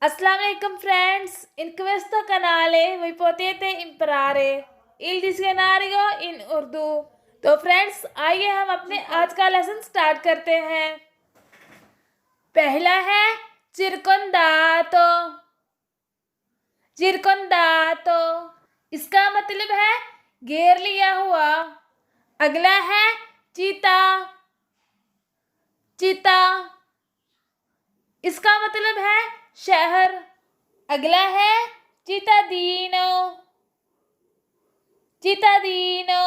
Assalamu alaikum friends. In questo canale voi potete imparare il dizionario in Urdu. तो friends आइए हम अपने आज का लेसन स्टार्ट करते हैं। पहला है चिरकुंदातो। चिरकुंदातो इसका मतलब है घेर लिया हुआ। अगला है चीता। चीता इसका मतलब है शहर। अगला है चितादीनो। चितादीनो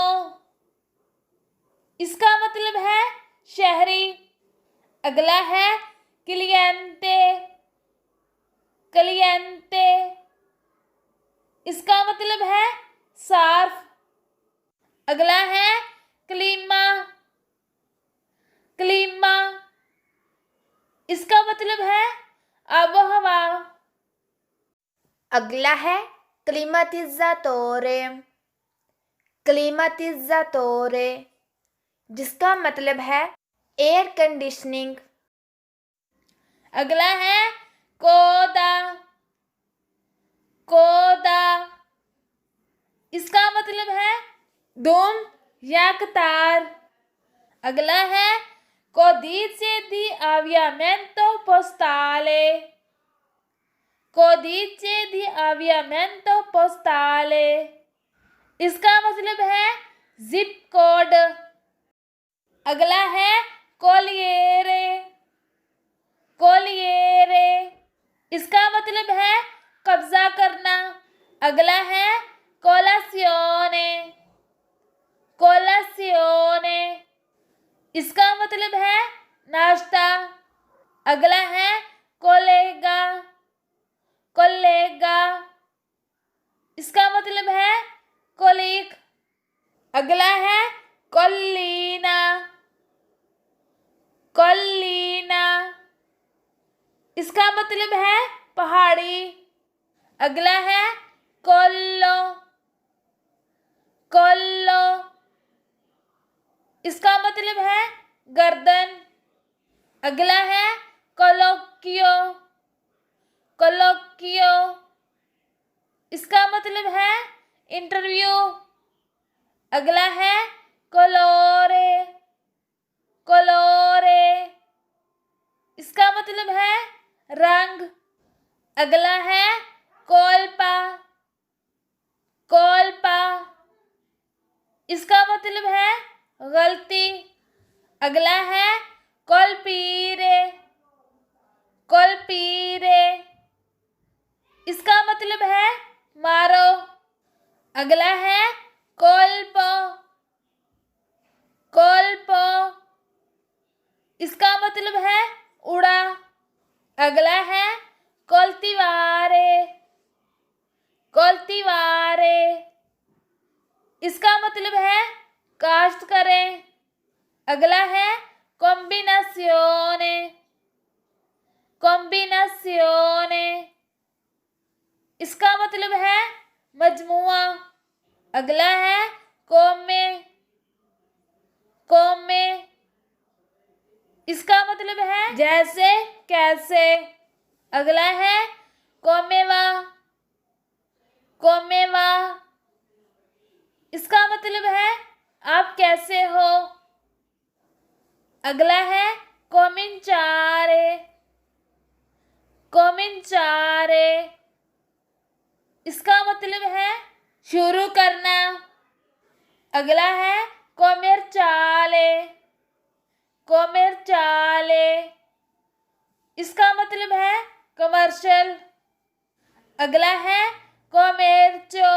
इसका मतलब है शहरी। अगला है क्लिएंटे। क्लिएंटे इसका मतलब है सार्फ। अगला है क्लीमा। क्लीमा इसका मतलब है आबोहवा। अगला है क्लीमातिज़ातोरे। क्लीमातिज़ातोरे जिसका मतलब है एयर कंडीशनिंग। अगला है कोदा। कोदा इसका मतलब है धुन या कतार। अगला है codice di avviamento postale। codice di avviamento postale इसका मतलब है जिप कोड। अगला है कोलिएरे। कोलिएरे इसका मतलब है कब्जा करना। अगला है कोलासियोने। कोलासियोने इसका मतलब है नाश्ता। अगला है कोलेगा। कोलेगा इसका मतलब है कोलीग। अगला है कोल्लीना। कोल्लीना इसका मतलब है पहाड़ी। अगला है कोल्लो। कोल्लो इसका मतलब है गर्दन। अगला है कोलोकियो। कोलोकियो इसका मतलब है इंटरव्यू। अगला है कोलोरे। कोलोरे इसका मतलब है रंग। अगला है कोल्पा। कोल्पा इसका मतलब है गलती। अगला है कोलपीरे। कोलपीरे इसका मतलब है मारो। अगला है कोल्पो। कोल्पो इसका मतलब है उड़ा। अगला है कोल्तिवारे। कोल्तिवारे इसका मतलब है काश्त करें। अगला है कॉम्बिनासियोने। कॉम्बिनासियोने इसका मतलब है मजमुआ। अगला है कोमे। कोमे इसका मतलब है जैसे कैसे। अगला है कोमेवा। कोमेवा इसका मतलब है आप कैसे हो। अगला है कोमिंचारे। कोमिंचारे इसका मतलब है शुरू करना। अगला है कोमेर्चाले। कोमेर्चाले इसका मतलब है कमर्शियल। अगला है कोमेर्चो।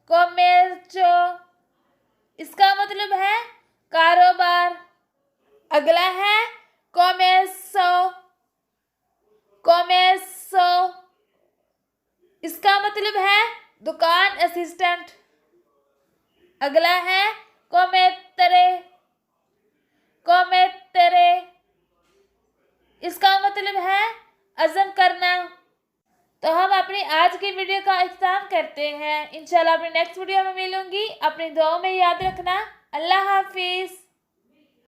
कोमेर्चो इसका मतलब है कारोबार। अगला है कोमेसो। कोमेसो इसका मतलब है दुकान असिस्टेंट। अगला है कोमेत्तरे। कोमेत्तरे इसका मतलब है अज़म करना। तो हम अपनी आज की वीडियो का इख्तिताम करते हैं। इंशाल्लाह अपनी नेक्स्ट वीडियो में मिलूंगी। अपनी दुआओं में याद रखना। अल्लाह हाफिज़।